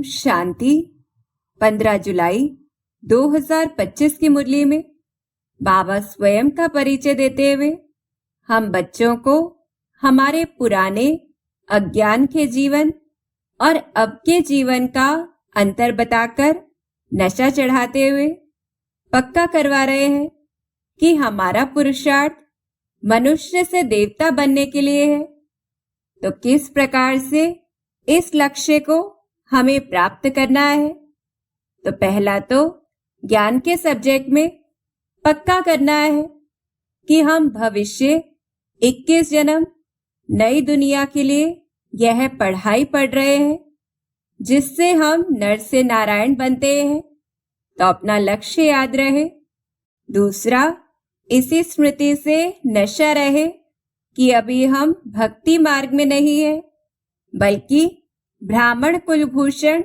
शांति। 15 जुलाई 2025 की मुरली में बाबा स्वयं का परिचय देते हुए हम बच्चों को हमारे पुराने अज्ञान के जीवन और अब के जीवन का अंतर बताकर नशा चढ़ाते हुए पक्का करवा रहे हैं कि हमारा पुरुषार्थ मनुष्य से देवता बनने के लिए है। तो किस प्रकार से इस लक्ष्य को हमें प्राप्त करना है? तो पहला तो ज्ञान के सब्जेक्ट में पक्का करना है कि हम भविष्य 21 जन्म नई दुनिया के लिए यह पढ़ाई पढ़ रहे हैं, जिससे हम नर से नारायण बनते हैं। तो अपना लक्ष्य याद रहे। दूसरा, इसी स्मृति से नशा रहे कि अभी हम भक्ति मार्ग में नहीं है, बल्कि ब्राह्मण कुलभूषण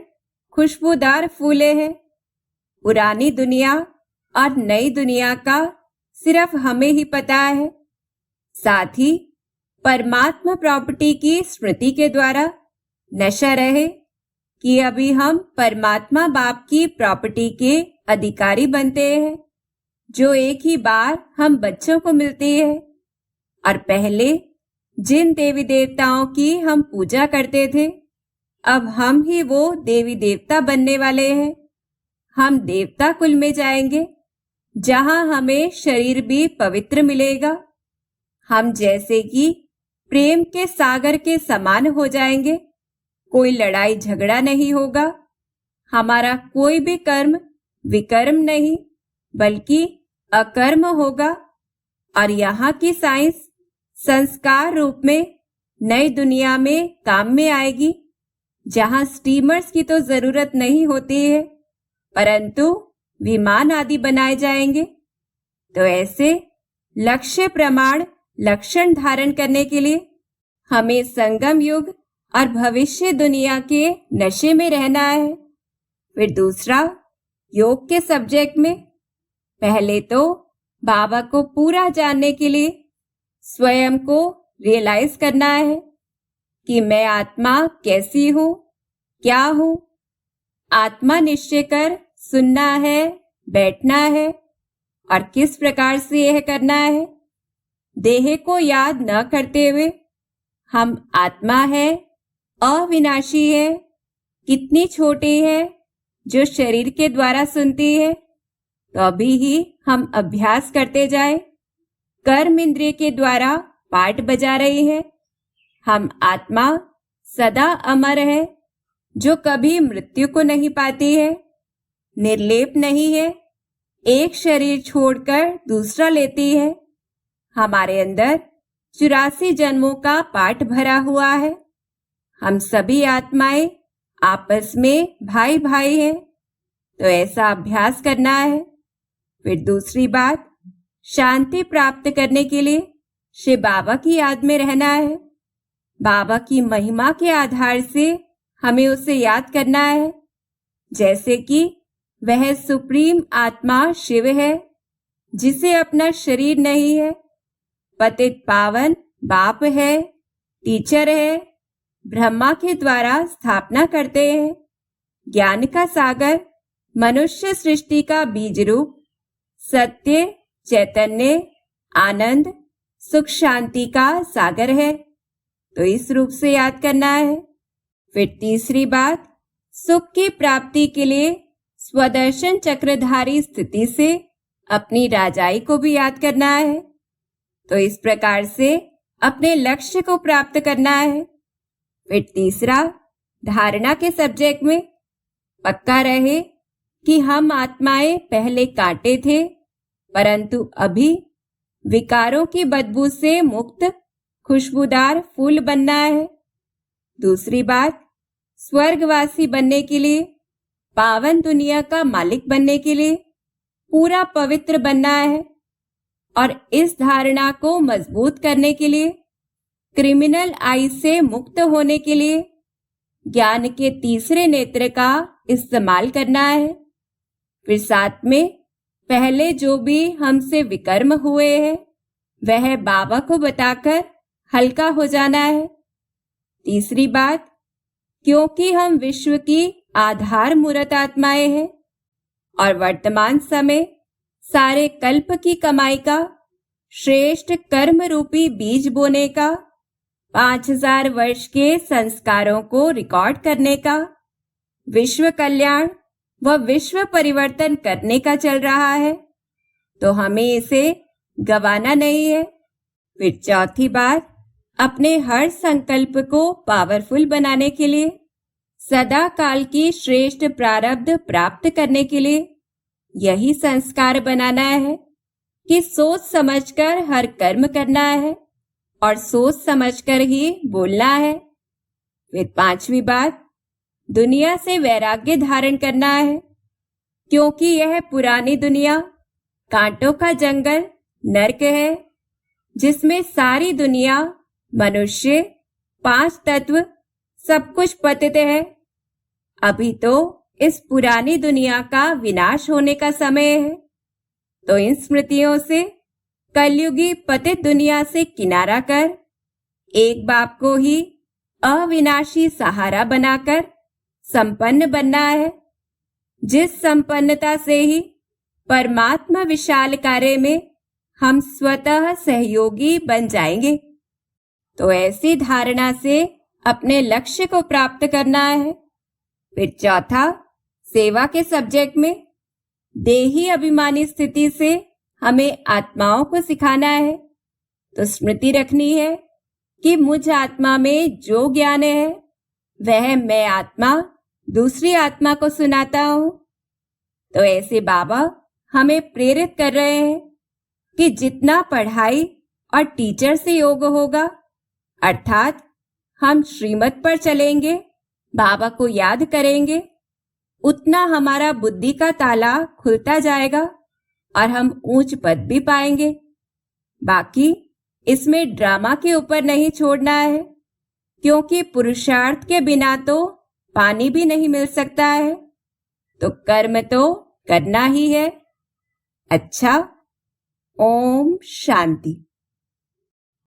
खुशबूदार फूले हैं। पुरानी दुनिया और नई दुनिया का सिर्फ हमें ही पता है। साथ ही परमात्मा प्रॉपर्टी की स्मृति के द्वारा नशा रहे कि अभी हम परमात्मा बाप की प्रॉपर्टी के अधिकारी बनते हैं, जो एक ही बार हम बच्चों को मिलती है। और पहले जिन देवी देवताओं की हम पूजा करते थे, अब हम ही वो देवी देवता बनने वाले हैं। हम देवता कुल में जाएंगे, जहां हमें शरीर भी पवित्र मिलेगा। हम जैसे कि प्रेम के सागर के समान हो जाएंगे। कोई लड़ाई झगड़ा नहीं होगा। हमारा कोई भी कर्म विकर्म नहीं, बल्कि अकर्म होगा। और यहाँ की साइंस संस्कार रूप में नई दुनिया में काम में आएगी, जहां स्टीमर्स की तो जरूरत नहीं होती है, परंतु विमान आदि बनाए जाएंगे। तो ऐसे लक्ष्य प्रमाण लक्षण धारण करने के लिए हमें संगम युग और भविष्य दुनिया के नशे में रहना है। फिर दूसरा, योग के सब्जेक्ट में पहले तो बाबा को पूरा जानने के लिए स्वयं को रियलाइज करना है कि मैं आत्मा कैसी हूँ, क्या हूँ। आत्मा निश्चय कर सुनना है, बैठना है। और किस प्रकार से यह करना है? देह को याद न करते हुए हम आत्मा है, अविनाशी है, कितनी छोटी है, जो शरीर के द्वारा सुनती है। तो अभी ही हम अभ्यास करते जाएं। कर्म इंद्रिय के द्वारा पाठ बजा रही है। हम आत्मा सदा अमर है, जो कभी मृत्यु को नहीं पाती है, निर्लेप नहीं है, एक शरीर छोड़कर दूसरा लेती है। हमारे अंदर 84 जन्मों का पाठ भरा हुआ है। हम सभी आत्माएं आपस में भाई भाई हैं। तो ऐसा अभ्यास करना है। फिर दूसरी बात, शांति प्राप्त करने के लिए श्री बाबा की याद में रहना है। बाबा की महिमा के आधार से हमें उसे याद करना है, जैसे कि वह सुप्रीम आत्मा शिव है, जिसे अपना शरीर नहीं है, पतित पावन बाप है, टीचर है, ब्रह्मा के द्वारा स्थापना करते हैं, ज्ञान का सागर, मनुष्य सृष्टि का बीज रूप, सत्य, चैतन्य, आनंद, सुख शांति का सागर है। तो इस रूप से याद करना है। फिर तीसरी बात, सुख की प्राप्ति के लिए स्वदर्शन चक्रधारी स्थिति से अपनी राजाई को भी याद करना है। तो इस प्रकार से अपने लक्ष्य को प्राप्त करना है। फिर तीसरा, धारणा के सब्जेक्ट में पक्का रहे कि हम आत्माएं पहले कांटे थे, परंतु अभी विकारों की बदबू से मुक्त खुशबूदार फूल बनना है। दूसरी बात, स्वर्गवासी बनने के लिए, पावन दुनिया का मालिक बनने के लिए पूरा पवित्र बनना है। और इस धारणा को मजबूत करने के लिए, क्रिमिनल आई से मुक्त होने के लिए ज्ञान के तीसरे नेत्र का इस्तेमाल करना है। फिर साथ में पहले जो भी हमसे विकर्म हुए हैं, वह बाबा को बताकर हल्का हो जाना है। तीसरी बात, क्योंकि हम विश्व की आधार मूर्त आत्माएं हैं और वर्तमान समय सारे कल्प की कमाई का श्रेष्ठ कर्म रूपी बीज बोने का, 5000 वर्ष के संस्कारों को रिकॉर्ड करने का, विश्व कल्याण व विश्व परिवर्तन करने का चल रहा है। तो हमें इसे गंवाना नहीं है। फिर चौथी बात, अपने हर संकल्प को पावरफुल बनाने के लिए, सदा काल की श्रेष्ठ प्रारब्ध प्राप्त करने के लिए यही संस्कार बनाना है कि सोच समझकर हर कर्म करना है और सोच समझकर ही बोलना है। फिर पांचवी बात, दुनिया से वैराग्य धारण करना है, क्योंकि यह पुरानी दुनिया कांटों का जंगल नर्क है, जिसमें सारी दुनिया, मनुष्य, 5 तत्व सब कुछ पतित है। अभी तो इस पुरानी दुनिया का विनाश होने का समय है। तो इन स्मृतियों से कलयुगी पतित दुनिया से किनारा कर एक बाप को ही अविनाशी सहारा बनाकर संपन्न बनना है, जिस संपन्नता से ही परमात्मा विशाल कार्य में हम स्वतः सहयोगी बन जाएंगे। तो ऐसी धारणा से अपने लक्ष्य को प्राप्त करना है। फिर चौथा, सेवा के सब्जेक्ट में देही अभिमानी स्थिति से हमें आत्माओं को सिखाना है। तो स्मृति रखनी है कि मुझ आत्मा में जो ज्ञान है वह मैं आत्मा दूसरी आत्मा को सुनाता हूं। तो ऐसे बाबा हमें प्रेरित कर रहे हैं कि जितना पढ़ाई और टीचर से योग होगा, अर्थात हम श्रीमत पर चलेंगे, बाबा को याद करेंगे, उतना हमारा बुद्धि का ताला खुलता जाएगा और हम ऊंच पद भी पाएंगे। बाकी इसमें ड्रामा के ऊपर नहीं छोड़ना है, क्योंकि पुरुषार्थ के बिना तो पानी भी नहीं मिल सकता है। तो कर्म तो करना ही है। अच्छा, ओम शांति।